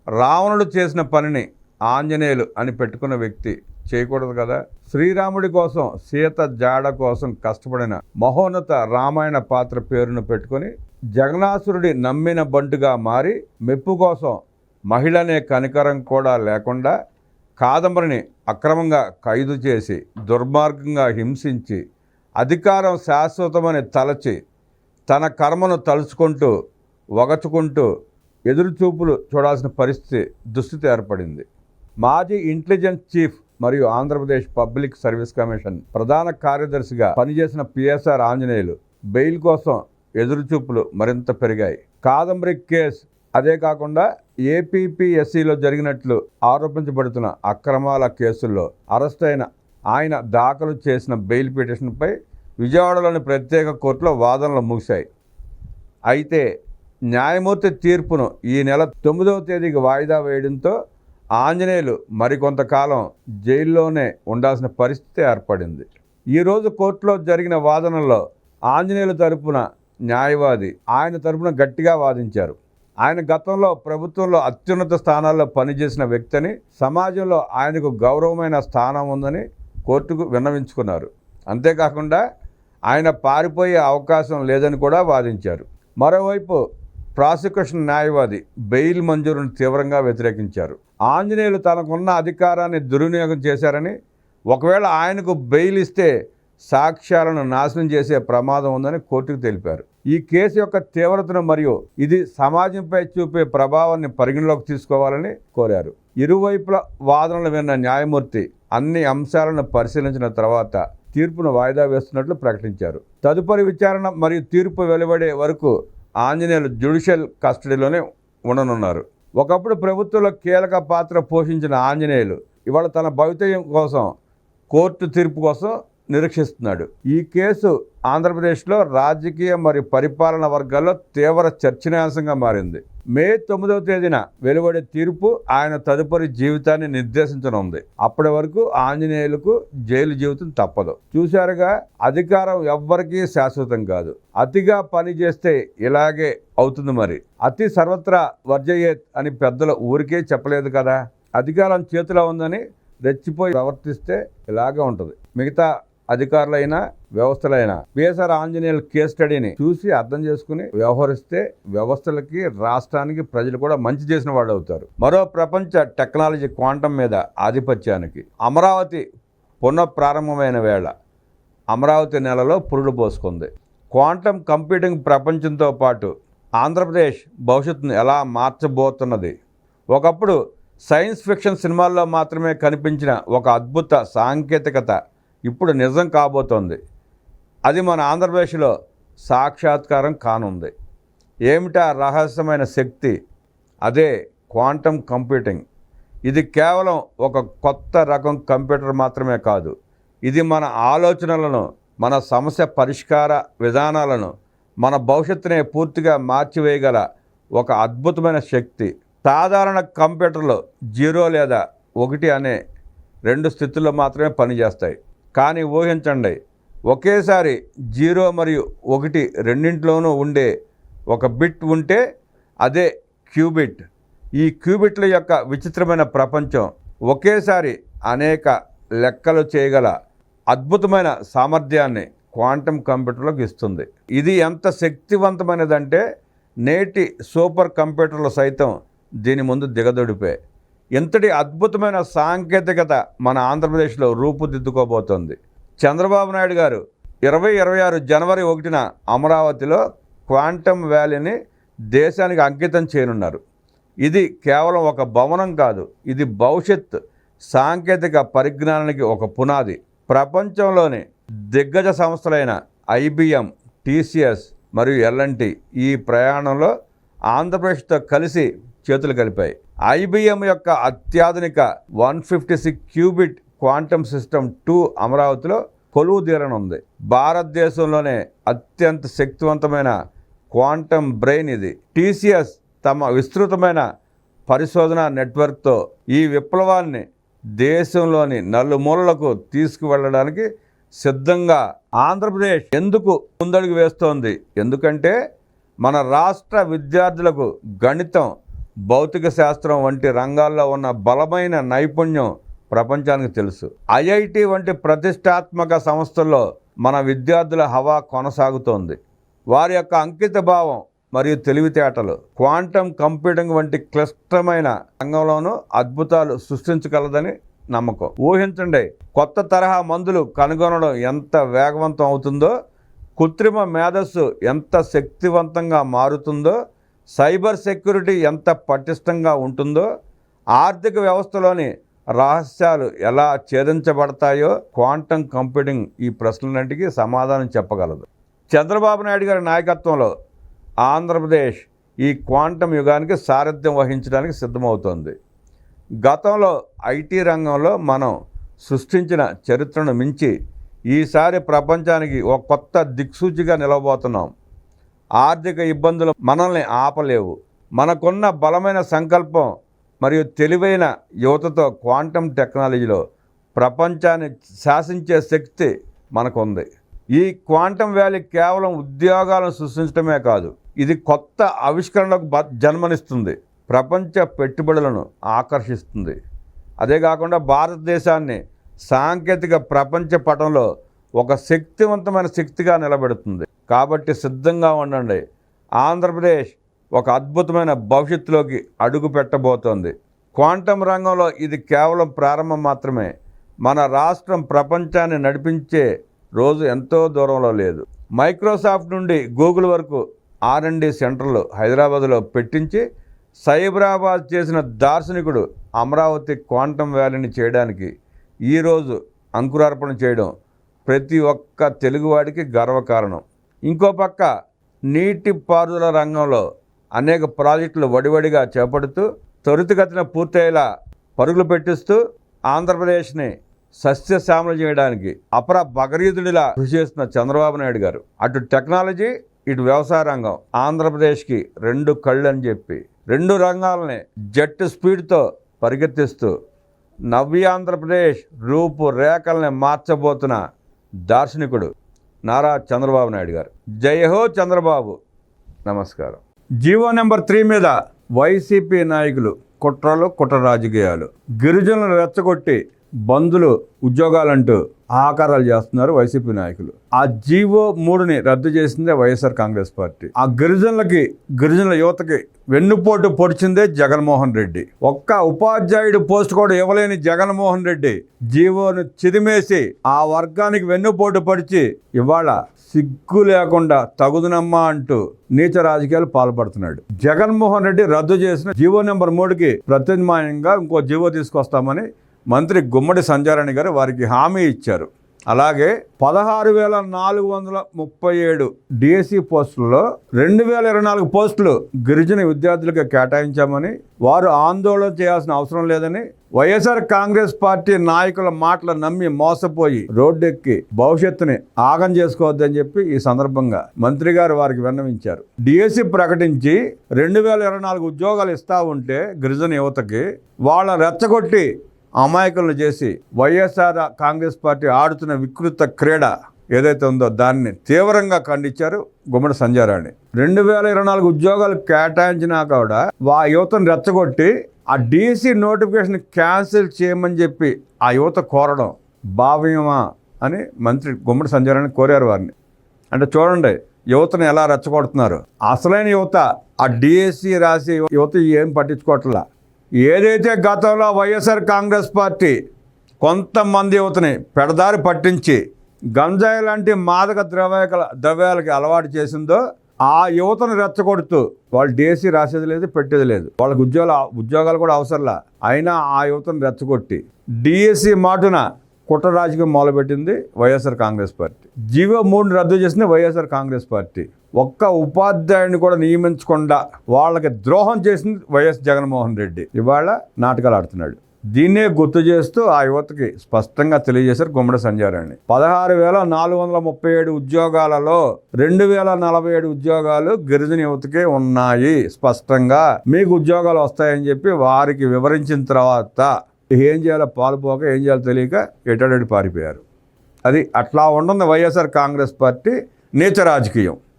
రావణుడు చేసిన పనిని ఆంజనేయులు అని పెట్టుకున్న వ్యక్తి చేయకూడదు కదా. శ్రీరాముడి కోసం, సీత జాడ కోసం కష్టపడిన మహోన్నత రామాయణ పాత్ర పేరును పెట్టుకొని జగన్నాసురుడి నమ్మిన బంటుగా మారి మెప్పు కోసం మహిళనే కనికరం కూడా లేకుండా కాదంబరిని అక్రమంగా ఖైదు చేసి దుర్మార్గంగా హింసించి అధికారం శాశ్వతమని తలచి తన కర్మను తలుచుకుంటూ వగచుకుంటూ ఎదురుచూపులు చూడాల్సిన దుస్థితి ఏర్పడింది. మాజీ ఇంటెలిజెన్స్ చీఫ్ మరియు ఆంధ్రప్రదేశ్ పబ్లిక్ సర్వీస్ కమిషన్ ప్రధాన కార్యదర్శిగా పనిచేసిన పిఎస్ఆర్ ఆంజనేయులు బెయిల్ కోసం ఎదురుచూపులు మరింత పెరిగాయి. కాదంబరి కేసు, అదే కాకుండా ఏపీపీఎస్సీలో జరిగినట్లు ఆరోపించబడుతున్న అక్రమాల కేసుల్లో అరెస్ట్ అయిన ఆయన దాఖలు చేసిన బెయిల్ పిటిషన్పై విజయవాడలోని ప్రత్యేక కోర్టులో వాదనలు ముగిశాయి. అయితే న్యాయమూర్తి తీర్పును ఈ నెల 9వ తేదీకి వాయిదా వేయడంతో ఆంజనేయులు మరికొంతకాలం జైల్లోనే ఉండాల్సిన పరిస్థితి ఏర్పడింది. ఈరోజు కోర్టులో జరిగిన వాదనల్లో ఆంజనేయులు తరపున న్యాయవాది ఆయన తరపున గట్టిగా వాదించారు. ఆయన గతంలో ప్రభుత్వంలో అత్యున్నత స్థానాల్లో పనిచేసిన వ్యక్తిని, సమాజంలో ఆయనకు గౌరవమైన స్థానం ఉందని కోర్టుకు విన్నవించుకున్నారు. అంతేకాకుండా ఆయన పారిపోయే అవకాశం లేదని కూడా వాదించారు. మరోవైపు ప్రాసిక్యూషన్ న్యాయవాది బెయిల్ మంజూరును తీవ్రంగా వ్యతిరేకించారు. ఆంజనేయులు తనకున్న అధికారాన్ని దుర్వినియోగం చేశారని, ఒకవేళ ఆయనకు బెయిల్ ఇస్తే సాక్ష్యాలను నాశనం చేసే ప్రమాదం ఉందని కోర్టుకు తెలిపారు. ఈ కేసు యొక్క తీవ్రతను మరియు ఇది సమాజంపై చూపే ప్రభావాన్ని పరిగణలోకి తీసుకోవాలని కోరారు. ఇరువైపుల వాదనలు విన్న న్యాయమూర్తి అన్ని అంశాలను పరిశీలించిన తర్వాత తీర్పును వాయిదా వేస్తున్నట్లు ప్రకటించారు. తదుపరి విచారణ మరియు తీర్పు వెలువడే వరకు ఆంజనేయులు జ్యుడిషియల్ కస్టడీలోనే ఉండనున్నారు. ఒకప్పుడు ప్రభుత్వంలో కీలక పాత్ర పోషించిన ఆంజనేయులు ఇవాళ తన భవితవ్యం కోసం కోర్టు తీర్పు కోసం నిరీక్షిస్తున్నాడు. ఈ కేసు ఆంధ్రప్రదేశ్లో రాజకీయ మరియు పరిపాలన వర్గాల్లో తీవ్ర చర్చనీయాంశంగా మారింది. మే 9వ తేదీన వెలువడే తీర్పు ఆయన తదుపరి జీవితాన్ని నిర్దేశించనుంది. అప్పటి వరకు ఆంజనేయులకు జైలు జీవితం తప్పదు. చూశారుగా, అధికారం ఎవ్వరికీ శాశ్వతం కాదు. అతిగా పని చేస్తే ఇలాగే అవుతుంది. మరి అతి సర్వత్రా వర్జయేత్ అని పెద్దలు ఊరికే చెప్పలేదు కదా. అధికారం చేతిలో ఉందని రెచ్చిపోయి ప్రవర్తిస్తే ఇలాగే ఉంటుంది. మిగతా అధికారులైనా వ్యవస్థలైనా పిఎస్ఆర్ ఆంజనేయుల కేస్ స్టడీని చూసి అర్థం చేసుకుని వ్యవహరిస్తే వ్యవస్థలకి, రాష్ట్రానికి, ప్రజలు కూడా మంచి చేసిన వాళ్ళు అవుతారు. మరో ప్రపంచ టెక్నాలజీ క్వాంటం మీద ఆధిపత్యానికి అమరావతి పునఃప్రారంభమైన వేళ అమరావతి నెలలో పురుడు పోసుకుంది. క్వాంటం కంప్యూటింగ్ ప్రపంచంతో పాటు ఆంధ్రప్రదేశ్ భవిష్యత్తును ఎలా మార్చబోతున్నది. ఒకప్పుడు సైన్స్ ఫిక్షన్ సినిమాల్లో మాత్రమే కనిపించిన ఒక అద్భుత సాంకేతికత ఇప్పుడు నిజం కాబోతోంది. అది మన ఆంధ్రప్రదేశ్లో సాక్షాత్కారం కానుంది. ఏమిటా రహస్యమైన శక్తి? అదే క్వాంటం కంప్యూటింగ్. ఇది కేవలం ఒక కొత్త రకం కంప్యూటర్ మాత్రమే కాదు. ఇది మన ఆలోచనలను, మన సమస్య పరిష్కార విధానాలను, మన భవిష్యత్తునే పూర్తిగా మార్చివేయగల ఒక అద్భుతమైన శక్తి. సాధారణ కంప్యూటర్లు 0 లేదా 1 అనే 2 స్థితుల్లో మాత్రమే పనిచేస్తాయి. కానీ ఊహించండి, ఒకేసారి 0 మరియు 1 రెండింటిలోనూ ఉండే ఒక బిట్ ఉంటే అదే క్యూబిట్. ఈ క్యూబిట్ల యొక్క విచిత్రమైన ప్రపంచం ఒకేసారి అనేక లెక్కలు చేయగల అద్భుతమైన సామర్థ్యాన్ని క్వాంటం కంప్యూటర్లకు ఇస్తుంది. ఇది ఎంత శక్తివంతమైనదంటే నేటి సూపర్ కంప్యూటర్లు సైతం దీని ముందు దిగదొడిపే. ఇంతటి అద్భుతమైన సాంకేతికత మన ఆంధ్రప్రదేశ్లో రూపుదిద్దుకోబోతోంది. చంద్రబాబు నాయుడు గారు 2026 జనవరి 1న అమరావతిలో క్వాంటమ్ వ్యాలీని దేశానికి అంకితం చేయనున్నారు. ఇది కేవలం ఒక భవనం కాదు, ఇది భవిష్యత్ సాంకేతిక పరిజ్ఞానానికి ఒక పునాది. ప్రపంచంలోని దిగ్గజ సంస్థలైన IBM, TCS మరియు L&T ఈ ప్రయాణంలో ఆంధ్రప్రదేశ్తో కలిసి చేతులు కలిపాయి. IBM యొక్క అత్యాధునిక 156 క్యూబిట్ క్వాంటమ్ సిస్టమ్ 2 అమరావతిలో కొలువు తీరనుంది. భారతదేశంలోనే అత్యంత శక్తివంతమైన క్వాంటమ్ బ్రెయిన్ ఇది. TCS తమ విస్తృతమైన పరిశోధన నెట్వర్క్తో ఈ విప్లవాన్ని దేశంలోని నలుమూలలకు తీసుకువెళ్ళడానికి సిద్ధంగా ఆంధ్రప్రదేశ్ ఎందుకు ముందడుగు వేస్తోంది? ఎందుకంటే మన రాష్ట్ర విద్యార్థులకు గణితం భౌతిక శాస్త్రం వంటి రంగాల్లో ఉన్న బలమైన నైపుణ్యం ప్రపంచానికి తెలుసు. ఐఐటి వంటి ప్రతిష్టాత్మక సంస్థల్లో మన విద్యార్థుల హవా కొనసాగుతోంది. వారి యొక్క అంకిత భావం మరియు తెలివితేటలు క్వాంటం కంప్యూటింగ్ వంటి క్లిష్టమైన రంగంలోనూ అద్భుతాలు సృష్టించగలదని నమ్మకం. ఊహించండి, కొత్త తరహా మందులు కనుగొనడం ఎంత వేగవంతం అవుతుందో, కృత్రిమ మేధస్సు ఎంత శక్తివంతంగా మారుతుందో, సైబర్ సెక్యూరిటీ ఎంత పటిష్టంగా ఉంటుందో, ఆర్థిక వ్యవస్థలోని రహస్యాలు ఎలా ఛేదించబడతాయో క్వాంటం కంప్యూటింగ్ ఈ ప్రశ్నలన్నింటికీ సమాధానం చెప్పగలదు. చంద్రబాబు నాయుడు గారి నాయకత్వంలో ఆంధ్రప్రదేశ్ ఈ క్వాంటం యుగానికి సారథ్యం వహించడానికి సిద్ధమవుతోంది. గతంలో ఐటీ రంగంలో మనం సృష్టించిన చరిత్రను మించి ఈసారి ప్రపంచానికి ఒక కొత్త దిక్సూచిగా నిలవబోతున్నాం. ఆర్థిక ఇబ్బందులు మనల్ని ఆపలేవు. మనకున్న బలమైన సంకల్పం మరియు తెలివైన యువతతో క్వాంటం టెక్నాలజీలో ప్రపంచాన్ని శాసించే శక్తి మనకుంది. ఈ క్వాంటం వ్యాలీ కేవలం ఉద్యోగాలను సృష్టించడమే కాదు, ఇది కొత్త ఆవిష్కరణలకు జన్మనిస్తుంది, ప్రపంచ పెట్టుబడులను ఆకర్షిస్తుంది. అదే కాకుండా భారతదేశాన్ని సాంకేతిక ప్రపంచ పటంలో ఒక శక్తివంతమైన శక్తిగా నిలబెడుతుంది. కాబట్టి సిద్ధంగా ఉండండి. ఆంధ్రప్రదేశ్ ఒక అద్భుతమైన భవిష్యత్తులోకి అడుగు పెట్టబోతోంది. క్వాంటం రంగంలో ఇది కేవలం ప్రారంభం మాత్రమే. మన రాష్ట్రం ప్రపంచాన్ని నడిపించే రోజు ఎంతో దూరంలో లేదు. మైక్రోసాఫ్ట్ నుండి గూగుల్ వరకు R&D సెంటర్లు హైదరాబాద్లో పెట్టించి సైబరాబాద్ చేసిన దార్శనికుడు అమరావతి క్వాంటం వ్యాలీని చేయడానికి ఈరోజు అంకురార్పణ చేయడం ప్రతి ఒక్క తెలుగువాడికి గర్వకారణం. ఇంకో పక్క నీటిపారుదల రంగంలో అనేక ప్రాజెక్టులు వడివడిగా చేపడుతూ త్వరితగతిన పూర్తయ్యేలా పరుగులు పెట్టిస్తూ ఆంధ్రప్రదేశ్ని సస్యశ్యామలం చేయడానికి అపర భగరీతుడిలా కృషి చేస్తున్న చంద్రబాబు నాయుడు గారు అటు టెక్నాలజీ ఇటు వ్యవసాయ రంగం ఆంధ్రప్రదేశ్కి రెండు కళ్ళు అని చెప్పి రెండు రంగాలని జెట్ స్పీడ్తో పరిగెత్తిస్తూ నవ్యాంధ్రప్రదేశ్ రూపురేఖల్ని మార్చబోతున్న దార్శనికుడు నారా చంద్రబాబు నాయుడు గారు. జై హో చంద్రబాబు. నమస్కారం. జీవో నెంబర్ 3 మీద వైసీపీ నాయకులు కుట్ర రాజకీయాలు, గిరిజనులను రెచ్చగొట్టి బంధులు ఉద్యోగాలంటూ ఆకారాలు చేస్తున్నారు వైసీపీ నాయకులు. ఆ జీవో 3ని రద్దు చేసిందే వైఎస్ఆర్ కాంగ్రెస్ పార్టీ. ఆ గిరిజనుల యువతకి వెన్నుపోటు పొడిచిందే జగన్మోహన్ రెడ్డి. ఒక్క ఉపాధ్యాయుడు పోస్ట్ కూడా ఇవ్వలేని జగన్మోహన్ రెడ్డి జీవోను చిదిమేసి ఆ వర్గానికి వెన్నుపోటు పొడిచి ఇవాళ సిగ్గు లేకుండా తగుదునమ్మా అంటూ నీచ రాజకీయాలు పాల్పడుతున్నాడు. జగన్మోహన్ రెడ్డి రద్దు చేసిన జీవో నెంబర్ 3కి ప్రత్యామ్నాయంగా ఇంకో జీవో తీసుకొస్తామని మంత్రి గుమ్మడి సంధ్యారాణి గారు వారికి హామీ ఇచ్చారు. అలాగే 16,437 డిఎస్సి పోస్టుల్లో 2,024 పోస్టులు గిరిజన విద్యార్థులకు కేటాయించామని, వారు ఆందోళన చేయాల్సిన అవసరం లేదని, వైఎస్ఆర్ కాంగ్రెస్ పార్టీ నాయకుల మాటలు నమ్మి మోసపోయి రోడ్డెక్కి భవిష్యత్తుని ఆగం చేసుకోవద్దని చెప్పి ఈ సందర్భంగా మంత్రి గారు వారికి విన్నవించారు. డిఎస్సి ప్రకటించి 2,024 ఉద్యోగాలు ఇస్తా ఉంటే గిరిజన యువతకి వాళ్ళ రెచ్చగొట్టి అమాయకులను చేసి వైఎస్ఆర్ కాంగ్రెస్ పార్టీ ఆడుతున్న వికృత క్రీడ ఏదైతే ఉందో దాన్ని తీవ్రంగా ఖండించారు గుమ్మడి సంధ్యారాణి. 2,024 ఉద్యోగాలు కేటాయించినా కూడా ఆ యువతను రెచ్చగొట్టి ఆ డిఎస్సి నోటిఫికేషన్ క్యాన్సిల్ చేయమని చెప్పి ఆ యువత కోరడం భావ్యమా అని మంత్రి గుమ్మడి సంధ్యారాణి కోరారు వారిని. అంటే చూడండి యువతను ఎలా రెచ్చగొడుతున్నారు. అసలైన యువత ఆ డిఎస్సి రాసి యువత ఏం పట్టించుకోవట్లా. ఏదైతే గతంలో వైఎస్ఆర్ కాంగ్రెస్ పార్టీ కొంతమంది యువతని పెడదారి పట్టించి గంజాయి లాంటి మాదక ద్రవ్యాలకి అలవాటు చేసిందో ఆ యువతను రెచ్చగొడుతూ వాళ్ళు డిఎస్సి రాసేది లేదు, పెట్టేది లేదు, వాళ్ళకి ఉద్యోగాలు కూడా అవసరంలా, అయినా ఆ యువతను రెచ్చగొట్టి డిఎస్సి మాటున కుట్ర రాజకీయం మొదలుపెట్టింది వైఎస్ఆర్ కాంగ్రెస్ పార్టీ. జీవో 3 రద్దు చేసింది వైఎస్ఆర్ కాంగ్రెస్ పార్టీ. ఒక్క ఉపాధ్యాయుడిని కూడా నియమించకుండా వాళ్ళకి ద్రోహం చేసింది వైఎస్ జగన్మోహన్ రెడ్డి. ఇవాళ నాటకాలు ఆడుతున్నాడు. దీన్నే గుర్తు చేస్తూ ఆ యువతకి స్పష్టంగా తెలియజేశారు గుమ్మడి సంధ్యారాణి. 16,437 ఉద్యోగాలలో 2,047 ఉద్యోగాలు గిరిజన యువతకే ఉన్నాయి. స్పష్టంగా మీకు ఉద్యోగాలు వస్తాయని చెప్పి వారికి వివరించిన తర్వాత ఏం చేయాలో పాలుపోక ఏం చేయాలో తెలియక ఎటడి పారిపోయారు. అది అట్లా ఉంటుంది వైఎస్ఆర్ కాంగ్రెస్ పార్టీ నీచ రాజకీయం.